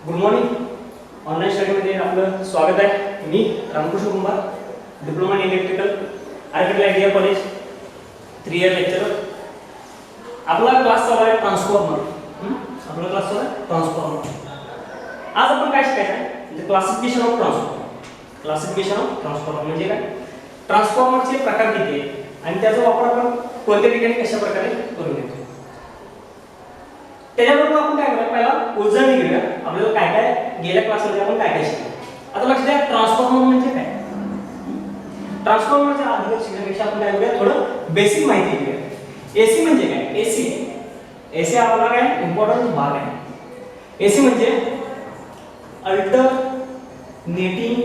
Good morning. Online स्टडीमध्ये आपलं स्वागत आहे. मी Ramkrishna Kumbhar, diploma in electrical, architect idea college, 3 year lecturer. आपला क्लास चालू आहे ट्रान्सफॉर्मर. आपला क्लास चालू आहे ट्रान्सफॉर्मर. आज आपण काय शिकायचं आहे म्हणजे classification of transformer. Classification of transformer म्हणजे काय, ट्रान्सफॉर्मरचे प्रकार किती आहेत आणि त्याचा वापर आपण कोणत्या ठिकाणी कशा प्रकारे करून घेतो. त्याच्याबरोबर आपण काय करूया, पहिला उजळणी घेऊया. आपल्याला काय काय गेल्या क्लासमध्ये आपण काय काय शिकलो. आता लक्ष द्या, ट्रान्सफॉर्मर म्हणजे काय. ट्रान्सफॉर्मरच्या अधिक शिकण्यापेक्षा आपण काय करूया, थोडं बेसिक माहिती घेऊया. एसी म्हणजे काय, एसी हा आपला काय इम्पॉर्टंट भाग आहे. एसी म्हणजे अल्टरनेटिंग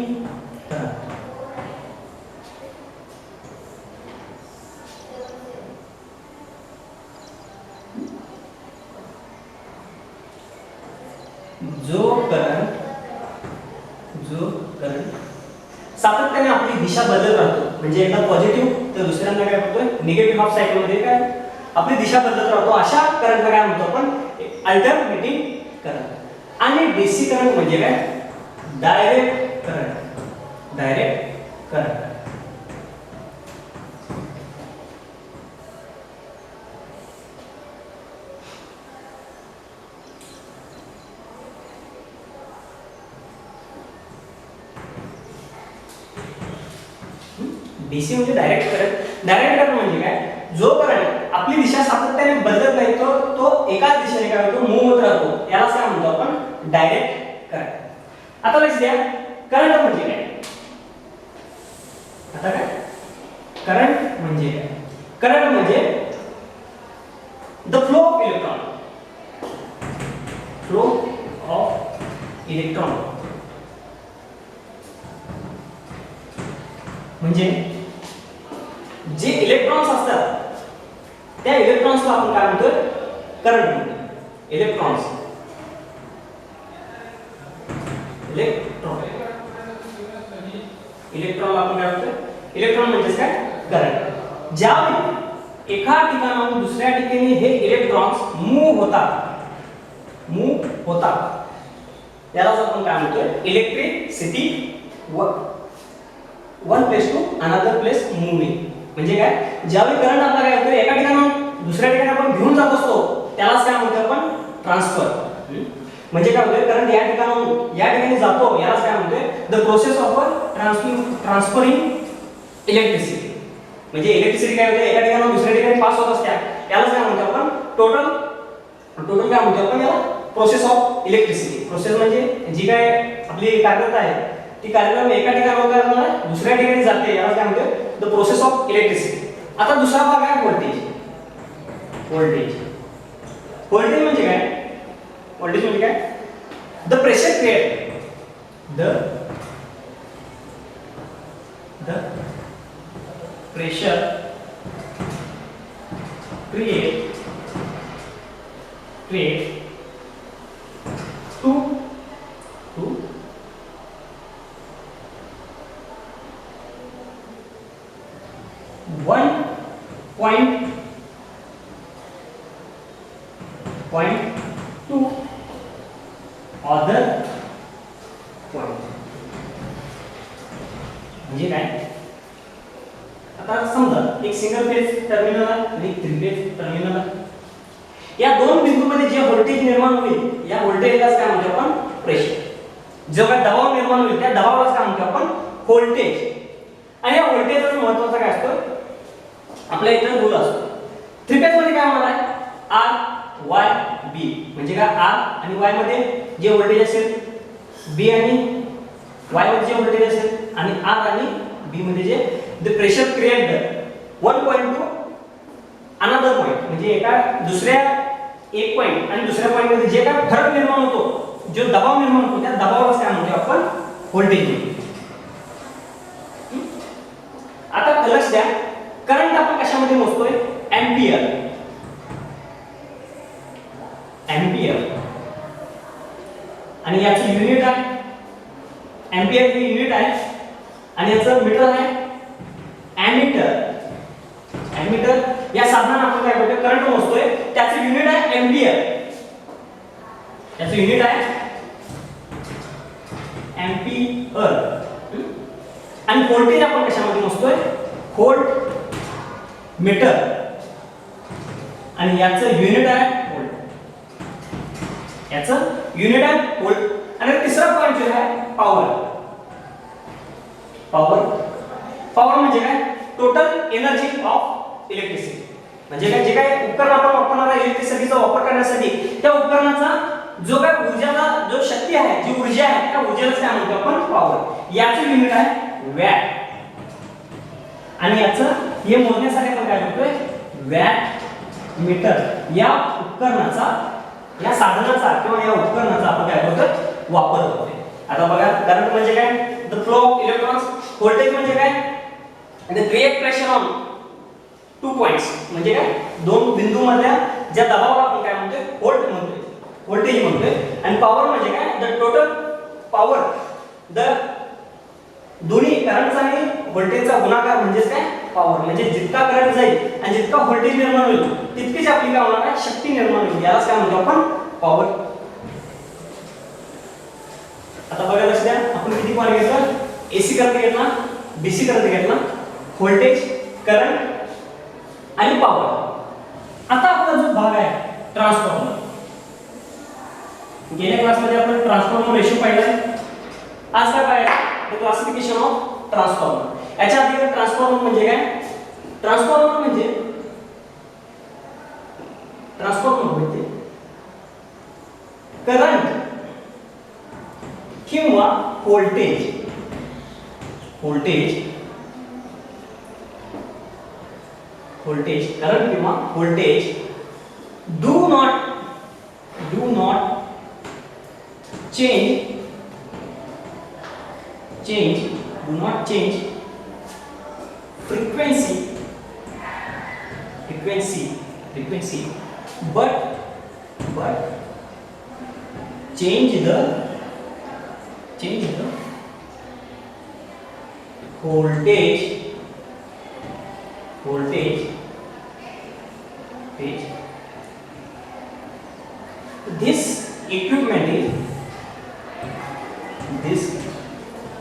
करंट. जो करंट सातत्याने आपली दिशा बदलत राहतो, म्हणजे एकदा पॉझिटिव्ह तर दुसऱ्यांदा काय होतोय निगेटिव्ह हाफ सायकल मध्ये काय आपली दिशा बदलत राहतो, अशा करंटला काय म्हणतो आपण अल्टरनेटिंग करंट. आणि डीसी करंट म्हणजे काय, डायरेक्ट करंट. डीसी म्हणजे डायरेक्ट करंट. डायरेक्ट करंट म्हणजे काय, जो करंट आपली दिशा सातत्याने बदलत नाही, तो एकाच दिशेने काय होतो मूव्ह होत राहतो, यालाच काय म्हणतो आपण डायरेक्ट करंट. आता लक्ष द्या, करंट म्हणजे काय. आता काय करंट म्हणजे काय, करंट म्हणजे द फ्लो ऑफ इलेक्ट्रॉन. म्हणजे जे इलेक्ट्रॉन्स असतात त्या इलेक्ट्रॉन्सला आपण काय म्हणतो करंट म्हणतो. इलेक्ट्रॉन आपण काय म्हणतो इलेक्ट्रॉन म्हणजे काय करंट. ज्यावेळी एका ठिकाणाहून दुसऱ्या ठिकाणी हे इलेक्ट्रॉन्स मूव्ह होतात यालाच आपण काय म्हणतो electricity. One place to another place moving. म्हणजे काय, ज्यावेळी करंट आपला काय होतो एका ठिकाणाहून दुसऱ्या ठिकाणी आपण घेऊन जात असतो त्यालाच काय म्हणतो आपण ट्रान्सफर. म्हणजे काय होतं, करंट या ठिकाणाहून या ठिकाणी जातो यालाच काय म्हणतो the process of transferring electricity. म्हणजे इलेक्ट्रिसिटी काय होते एका ठिकाणाहून दुसऱ्या ठिकाणी पास होत असते, यालाच काय म्हणतो आपण टोटल काय म्हणतो आपण याला प्रोसेस ऑफ इलेक्ट्रिसिटी. प्रोसेस म्हणजे जी काय आपली कार्यरत आहे ती कार्यक्रम एका ठिकाणाहून दुसऱ्या ठिकाणी जाते, याला काय म्हणतो द प्रोसेस ऑफ इलेक्ट्रिसिटी. आता दुसरा भाग आहे व्होल्टेज. व्होल्टेज म्हणजे काय, व्होल्टेज म्हणजे काय the pressure create the pressure create to 1.2 other point. म्हणजे काय, आता समजा एक सिंगल फेज टर्मिनल आणि एक 3 फेज टर्मिनल आहे. या दोन बिंदूंमध्ये जे व्होल्टेज निर्माण होईल या व्होल्टेजलाच काय म्हणतो आपण प्रेशर. जो काय दबाव निर्माण होईल त्या दबावालाच काय म्हणतो आपण व्होल्टेज. आणि या व्होल्टेजचा महत्त्वाचा काय असतो, आपल्या इथे रूल असतो. 3 फेज मध्ये काय होणार आहे आर वाय बी. म्हणजे काय आर आणि वाय मध्ये जे व्होल्टेज असेल, बी आणि वाय मध्ये जे व्होल्टेज असेल, आणि आर आणि बी मध्ये जे the pressure create 1.2 another point. म्हणजे एका दुसऱ्या एक पॉइंट आणि दुसऱ्या पॉइंट मध्ये जे काय फरक निर्माण होतो, जो दबाव निर्माण होतो त्या दबावालाच काय म्हणतो आपण व्होल्टेज म्हणतो. आता लक्ष द्या, करंट आपण कशामध्ये मोजतोय एंपियर. आणि याचं युनिट आहे एंपियर, हे युनिट आहे. आणि याचं मीटर आहे एमीटर. या साधनाने आपण काय करतोय करंट मोजतोय, त्याचं युनिट आहे एंपियर. याचं युनिट आहे एम्पियर. आणि व्होल्टेज आपण कशामध्ये मोजतोय? Volt meter. आणि याचं युनिट आहे व्होल्ट. याचं युनिट आहे व्होल्ट. आणि तिसरा पॉइंट जो आहे पॉवर. पॉवर म्हणजे काय? Total energy of electricity. म्हणजे काय? जे काय उपकरण आपण वापरणार आहे इलेक्ट्रिसिटीचा वापर करण्यासाठी, त्या उपकरणाचा जो काय ऊर्जाचा जो शक्ती आहे, जी ऊर्जा आहे, त्या ऊर्जेला काय म्हणतो आपण? पॉवर. याचं युनिट आहे वॅट. आणि याचं हे मोजण्यासाठी आपण काय करतोय? Watt meter. या उपकरणाचा, या साधनाचा किंवा या उपकरणाचा आपण काय करतोय? वापर करतोय. आता बघा, करंट म्हणजे काय? The flow of electrons. Voltage म्हणजे काय? The create pressure on two points. म्हणजे काय? दोन बिंदू मधल्या ज्या दबावाला आपण काय म्हणतोय? व्होल्ट म्हणतोय, व्होल्टेज म्हणतोय. आणि पॉवर म्हणजे काय? The total power. द दोन्ही करंटचा आणि व्होल्टेजचा गुणाकार म्हणजेच काय? पॉवर. म्हणजे जितका करंट जाईल आणि जितका व्होल्टेज निर्माण होईल तितकीच आपली काय होणार आहे? शक्ती निर्माण होईल. यालाच काय म्हणतो आपण? पॉवर. आता बघा लक्ष द्या, आपण किती पॉइंट घेतलं? एसी करंट घेतला, डीसी करंट घेतला, व्होल्टेज, करंट आणि पॉवर. आता आपला जो भाग आहे ट्रान्सफॉर्मर. गेल्या क्लासमध्ये आपण ट्रान्सफॉर्मर रेशो पाहिला. आज काय पाहिलं? The classification of transformer. याच्या आधी ट्रान्सफॉर्मर म्हणजे काय? ट्रान्सफॉर्मर म्हणजे करंट किंवा व्होल्टेज करंट किंवा voltage do not change frequency but change the voltage this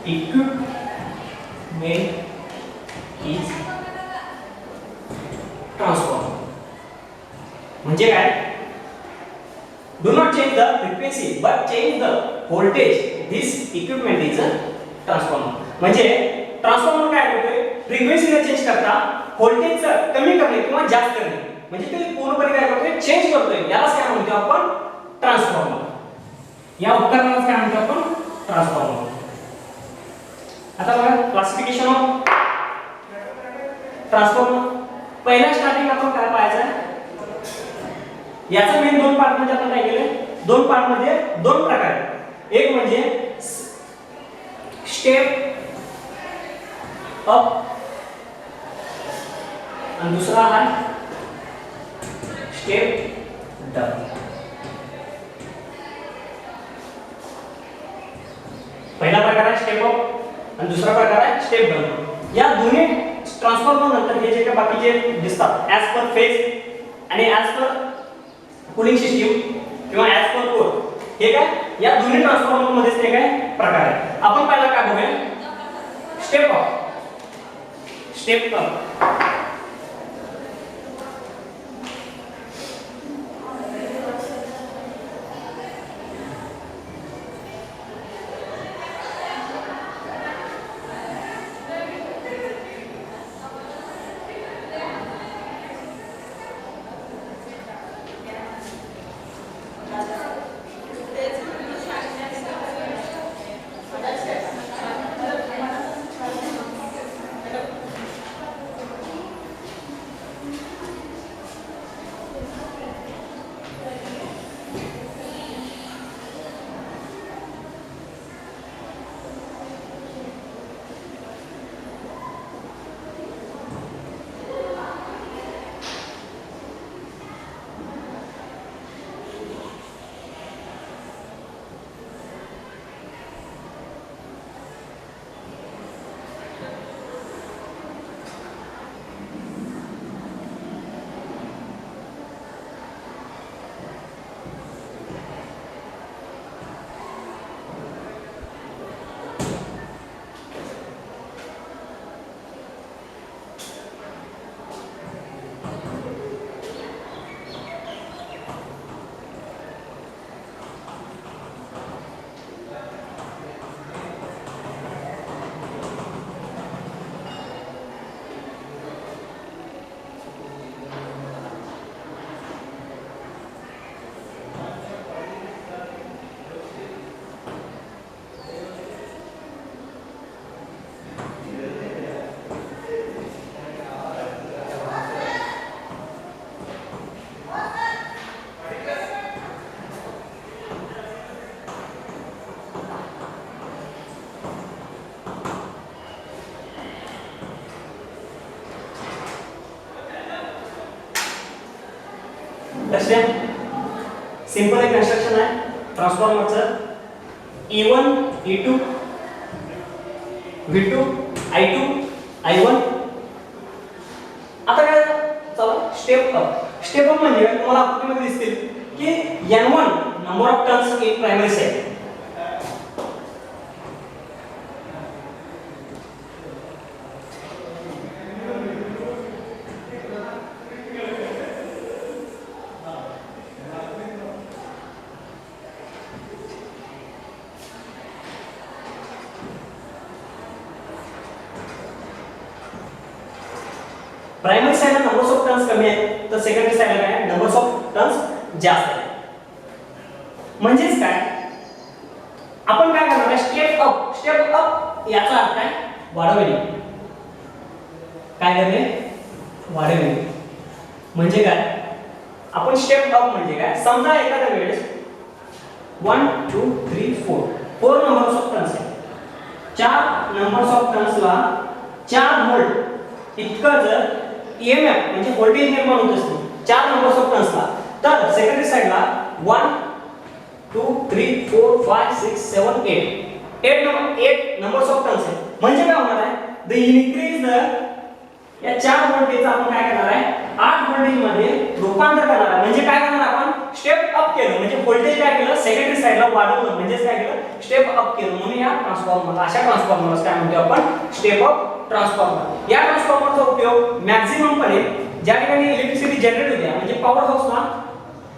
equipment is transformer. म्हणजे काय? Do not change the frequency but change the voltage. This equipment is a transformer. म्हणजे transformer काय करतोय? फ्रिक्वेन्सीला change करता voltage कमी करणे किंवा जास्त करणे. म्हणजे ते पूर्णपणे काय करतोय? चेंज करतोय. यालाच काय म्हणतो आपण? ट्रान्सफॉर्मर. या उपकरणालाच काय म्हणतो आपण? ट्रान्सफॉर्मर. आता बघा क्लासिफिकेशन ऑफ ट्रान्सफॉर्मर. पहिला स्टार्टिंग आपण काय पाहायचं? याचा मेन दोन पार्ट मध्ये आपण काय केले? दोन पार्ट मध्ये दोन प्रकार आहेत. एक म्हणजे स्टेप अप आणि दुसरा आहे स्टेप डाउन. पहिला प्रकार आहे स्टेप अप आणि दुसरा प्रकार आहे स्टेप डाउन. या दोन्ही ट्रान्सफॉर्मर नंतर हे जे काही बाकीचे दिसतात ऍज पर फेज आणि ऍज पर कूलिंग सिस्टीम किंवा ऍज पर कोर, हे काय या दोन्ही ट्रान्सफॉर्मर मध्ये ते काय प्रकार आहे. आपण पहिला काय बघूया? Step up. लक्ष द्या, सिंपल एक कन्स्ट्रक्शन आहे ट्रान्सफॉर्मरचं, E1 E2 V2 I2 I1. आता काय चला स्टेप अप. स्टेप अप म्हणजे तुम्हाला आकृतीमध्ये दिसतील की N1 number of turns in primary side. Primary साइडला नंबर ऑफ टर्न्स कमी आहे तर सेकंडरी साइडला काय नंबर ऑफ टर्न्स जास्त आहे. म्हणजेच काय आपण काय करणार आहे स्टेप अप. स्टेप अप याचा अर्थ काय वाढवणे. काय करणे वाढवणे म्हणजे काय आपण स्टेप अप म्हणजे काय समजा एखाद्या वेळेस 1 2 3 4 नंबर ऑफ टर्न्स आहे. 4 नंबर ऑफ टर्न्सला 4 व्होल्ट इतकं जर ईएमएफ म्हणजे व्होल्टेज निर्माण होत असते 4 नंबर ऑफ टर्न्सला, तर सेकंडरी साइडला 1 2 3 4 5 6 7 8 नंबर्स ऑफ टर्न्स आहे. म्हणजे काय होणार आहे द इनक्रीज द या 4 व्होल्टेजचा आपण काय करणार आहे 8 व्होल्टेज मध्ये रूपांतर करणार आहे. म्हणजे काय करणार आपण स्टेप अप केलं म्हणजे व्होल्टेज काय केलं सेकंडरी साइडला वाढवलं म्हणजे काय केलं स्टेप अप केलं. म्हणून या ट्रान्सफॉर्मरला अशा ट्रान्सफॉर्मरला काय म्हणतो आपण स्टेप अप ट्रान्सफॉर्मर. या ट्रान्सफॉर्मरचा उपयोग मॅक्झिमम पणे ज्या ठिकाणी इलेक्ट्रिसिटी जनरेट होते म्हणजे पॉवर हाऊसला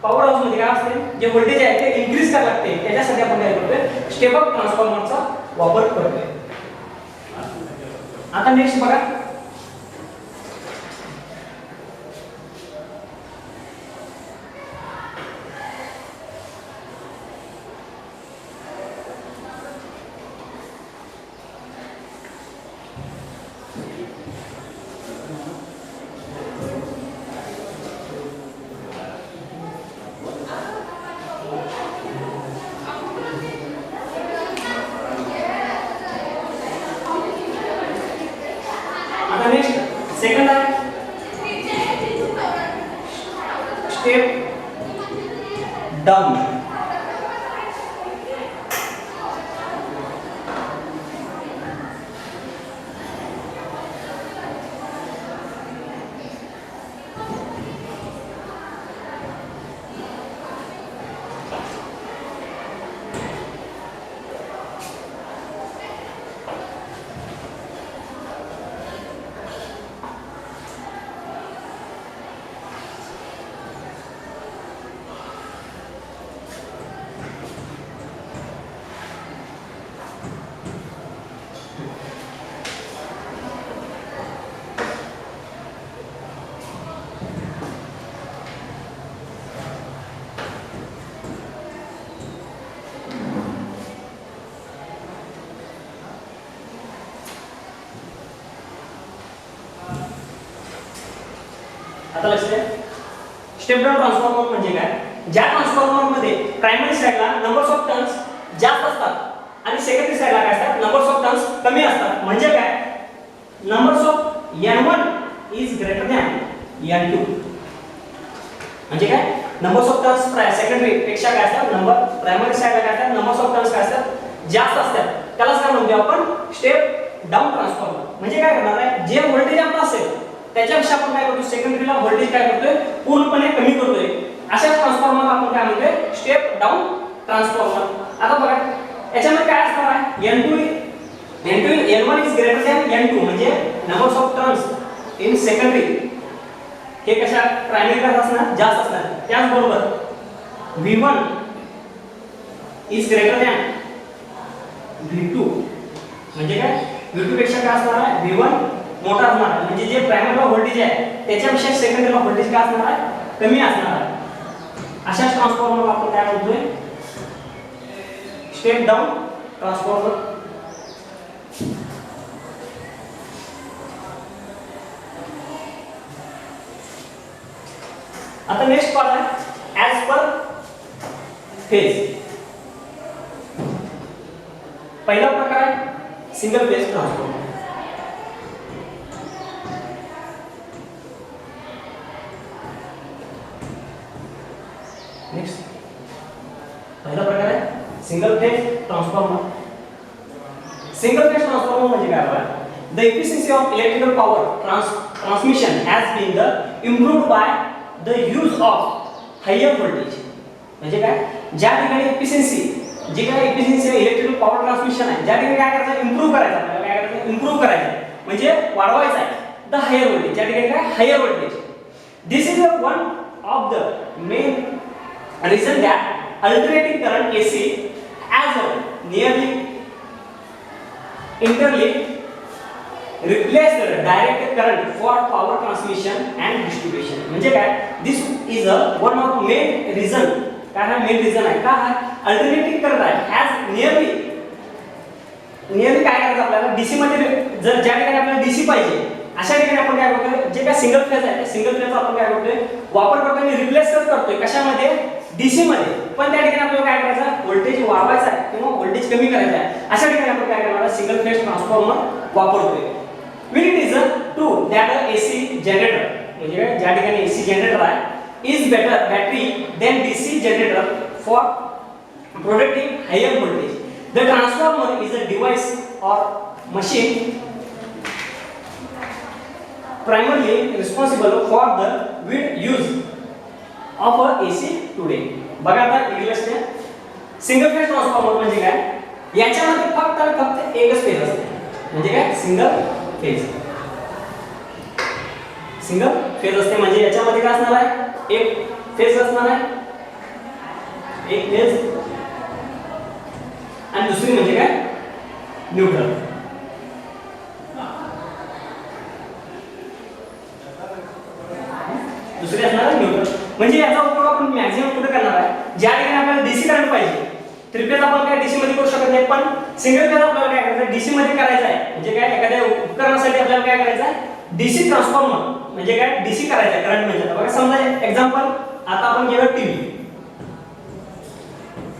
पॉवर हाऊस मध्ये काय असते जे व्होल्टेज आहे ते इन्क्रीज करायला लागते त्याच्यासाठी आपण काय करतोय स्टेप अप ट्रान्सफॉर्मरचा वापर करतोय. आता नेक्स्ट बघा सेकंड आहे स्टेप डाउन. आता लक्ष द्या स्टेप डाउन ट्रान्सफॉर्मर म्हणजे काय ज्या ट्रान्सफॉर्मर मध्ये प्रायमरी साइडला नंबर्स ऑफ टर्न्स जास्त असतात आणि सेकंडरी साइडला काय असतात नंबर्स ऑफ टर्न्स कमी असतात. म्हणजे काय numbers of N1 is greater than N2. म्हणजे काय नंबर्स ऑफ टर्न्स सेकंडरी पेक्षा काय असतात नंबर प्रायमरी साइडला काय असतात नंबर्स ऑफ टर्न्स काय असतात जास्त असतात. त्यालाच काय म्हणतो आपण स्टेप डाउन ट्रान्सफॉर्मर. म्हणजे काय करणार आहे जे व्होल्टेज आपला असेल त्याच्यापेक्षा आपण काय करतो सेकंडरीला व्होल्टेज काय करतोय पूर्णपणे कमी करतोय. अशा ट्रान्सफॉर्मरला आपण काय म्हणतोय स्टेप डाउन ट्रान्सफॉर्मर. आता बघा याच्यामध्ये काय असणार आहे N1 is greater than N2 म्हणजे numbers of turns in secondary हे कशा प्रायमरी कडे असणार जास्त असणार. त्याचबरोबर V1 is greater than V2 म्हणजे काय V2 पेक्षा काय असणार आहे V1 मोठा असणार आहे. म्हणजे जे प्रायमरीला व्होल्टेज आहे त्याच्यापेक्षा सेकंडरीला व्होल्टेज काय असणार आहे कमी असणार आहे. अशा ट्रान्सफॉर्मरला आपण काय म्हणतोय स्टेप डाउन ट्रान्सफॉर्मर. आता नेक्स्ट पार्ट आहे ऍज पर फेज. पहिला प्रकार आहे single phase transformer. Single phase transformer. Single phase transformer म्हणजे काय बघा, the efficiency of electrical power transmission has been the improved by the use of higher voltage. म्हणजे काय, ज्या ठिकाणी एफिशियन्सी, जी काय एफिशियन्सी आहे इलेक्ट्रिकल पॉवर ट्रान्समिशन आहे, ज्या ठिकाणी काय करायचं, इम्प्रूव्ह करायचं, आपल्याला काय करायचं, इम्प्रूव्ह करायचं म्हणजे वाढवायचं आहे द हायर व्होल्टेज, ज्या ठिकाणी काय higher voltage. This is one of the main reason that alternating current AC as well nearly interlinked replace the direct current for power transmission and distribution. म्हणजे काय, this is a one of main reason. काय हा main reason आहे का, alternative current आहे has nearly काय करायचं आपल्याला डीसी मध्ये, जर ज्या ठिकाणी आपल्याला डीसी पाहिजे अशा ठिकाणी आपण काय करतोय, जे काय सिंगल फेज आहे त्या सिंगल फेजचा आपण काय करतोय, वापर करतोय आणि रिप्लेस करतोय कशामध्ये, डीसी मध्ये. पण त्या ठिकाणी आपल्याला काय करायचं, व्होल्टेज वाढवायचा आहे किंवा व्होल्टेज कमी करायचा आहे, अशा ठिकाणी आपण काय करणार, सिंगल फेज ट्रान्सफॉर्मर वापरतोय. Will it is to that AC generator, म्हणजे ज्या ठिकाणी एसी जनरेटर आहे is better battery than DC generator for producting higher voltage. The transformer is a device or machine primarily responsible for the wind use of a AC today. बघा आता इंग्लिशने single phase transformer म्हणजे काय, याच्यामध्ये फक्त आणि फक्त एकच फेज असते. म्हणजे काय, सिंगल फेज. सिंगल फेज असते म्हणजे याच्यामध्ये काय असणार आहे, एक फेज असणार आहे, एक फेज, आणि दुसरी म्हणजे काय, न्यूट्रल. दुसरी असणार आहे न्यूट्रल. म्हणजे याचा उपयोग आपण मॅक्सिमम कुठे करणार आहे, ज्या ठिकाणी आपल्याला डीसी करंट पाहिजे. थ्री फेज आपण काय डीसी मध्ये करू शकत नाही, पण सिंगल फेज आपल्याला काय करायचं, डीसी मध्ये करायचं आहे. म्हणजे काय, एखाद्या उपकरणासाठी आपल्याला काय करायचं आहे, डीसी ट्रान्सफॉर्मर म्हणजे काय, डीसी करायचं आहे करंट म्हणजे. बघा समजा एक्झाम्पल आता आपण घेऊया टीव्ही.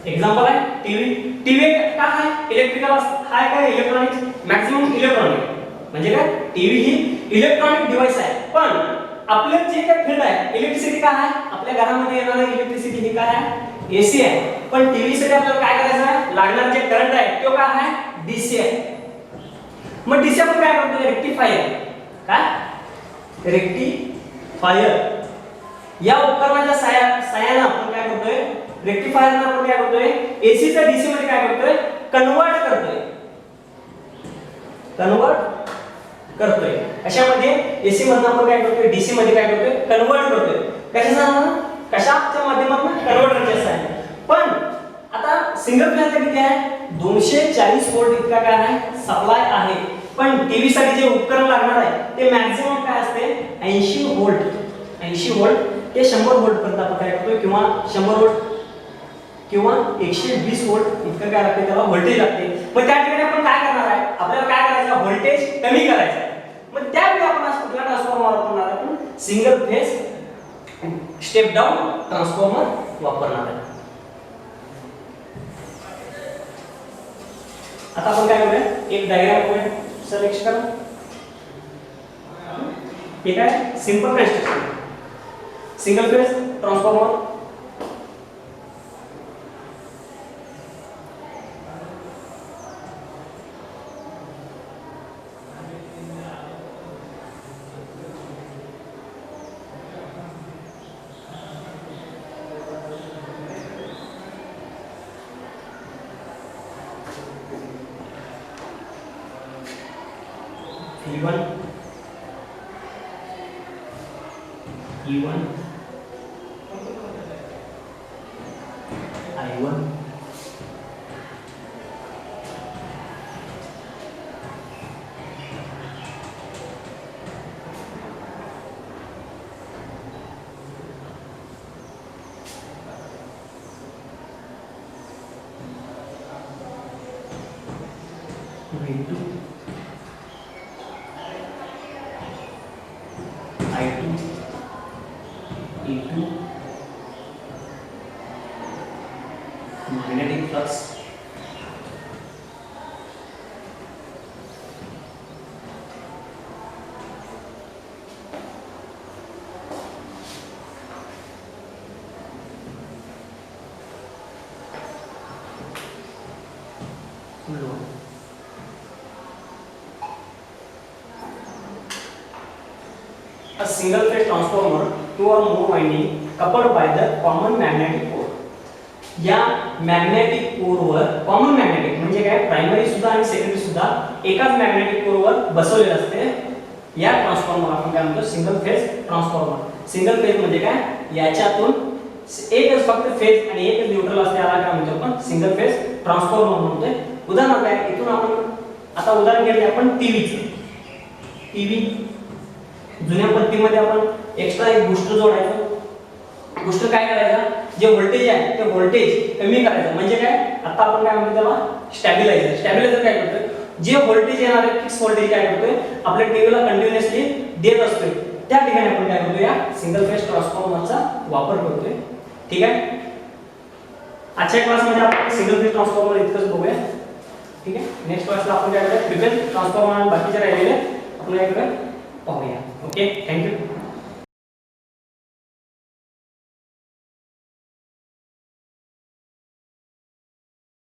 एक्झाम्पल आहे टीव्ही. टीव्ही काय आहे, इलेक्ट्रिकल आहे काय, इलेक्ट्रॉनिक, मॅक्सिमम इलेक्ट्रॉनिक. म्हणजे काय, टीव्ही ही इलेक्ट्रॉनिक डिव्हाइस आहे. पण आपले जे काय फील्ड आहे, इलेक्ट्रिसिटी काय आहे, आपल्या घरामध्ये येणारी इलेक्ट्रिसिटी ही काय आहे, एसी आहे. पण टीव्ही साठी आपल्याला काय करायचं आहे, लागणारे जे करंट आहे तो काय आहे, डीसी आहे. मग डीसी आपण काय करतो, रेक्टिफायर. काय, रेक्टिफायर या उपकरणाच्या साहाय्याने आपण काय करतोय, रेक्टिफायरने आपण काय करतोय, एसी चा डीसी मध्ये काय करतोय, कन्वर्ट करतोय. अशामध्ये एसी मधून आपण काय करतोय, डीसी मध्ये काय करतोय, कन्वर्ट करतोय. कशाच्या माध्यमातून, कन्व्हर्टरच्या साहाय्याने. पण आता सिंगल फेजला किती आहे, 240 व्होल्ट इतका काय आहे, सप्लाय आहे. पण टीव्ही साठी जे उपकरण लागणार आहे ते मॅक्सिमम काय असते, 80 व्होल्ट. 80 व्होल्ट ते 100 व्होल्ट पर्यंत आपण काय करतोय, किंवा 100 व्होल्ट किंवा 120 व्होल्ट इतकं काय लागते, त्याला व्होल्टेज लागते. मग त्या ठिकाणी आपण काय करणार आहे, आपल्याला काय करायचं, व्होल्टेज कमी करायचं आहे. मग त्यावेळी आपण कुठला ट्रान्सफॉर्मर वापरणार आहे, आपण single phase step down transformer वापरणार आहे. आता आपण काय करूया, एक डायग्राम करूया. सिलेक्ट करा. ठीक आहे, simple construction single phase transformer. E1 E1 I1 V2 I2 E2 magnetic flux a single phase transformer, two or more winding coupled by the common magnetic core. या मॅग्नेटिक कोरवर कॉमन मॅग्नेटिक म्हणजे काय primary सुद्धा आणि secondary सुद्धा एकाच magnetic कोरवर बसवलेले असते. या ट्रान्सफॉर्मर आपण काय म्हणतो single phase transformer. Single phase म्हणजे काय याच्यातून एकच फक्त फेज आणि एकच न्यूट्रल असते याला काय म्हणतो आपण सिंगल फेज ट्रान्सफॉर्मर म्हणतोय. उदाहरण काय इथून आपण आता उदाहरण घेऊया आपण टीव्हीचं. टीव्ही जुन्या पद्धतीमध्ये आपण एक्स्ट्रा एक बूस्टर जोडायचो. बूस्टर काय करायचा जे व्होल्टेज आहे ते व्होल्टेज कमी करायचं म्हणजे काय आता आपण काय म्हणतो त्याला स्टॅबिलायझर. स्टॅबिलायझर काय करतोय जे व्होल्टेज येणार आहे फिक्स व्होल्टेज काय करतोय आपल्या टीव्हीला कंटिन्युअसली देत असतोय. त्या ठिकाणी आपण काय करतोय या सिंगल फेज ट्रान्सफॉर्मरचा वापर करतोय. ठीक आहे. आजच्या क्लासमध्ये आपण सिंगल फेज ट्रान्सफॉर्मर इतकंच बघूया. ठीक आहे. नेक्स्ट क्लासला आपण काय करूया थ्री फेज ट्रान्सफॉर्मर आणि बाकीचे राहिलेले आपण काय करूया पाहूया. Okay thank you.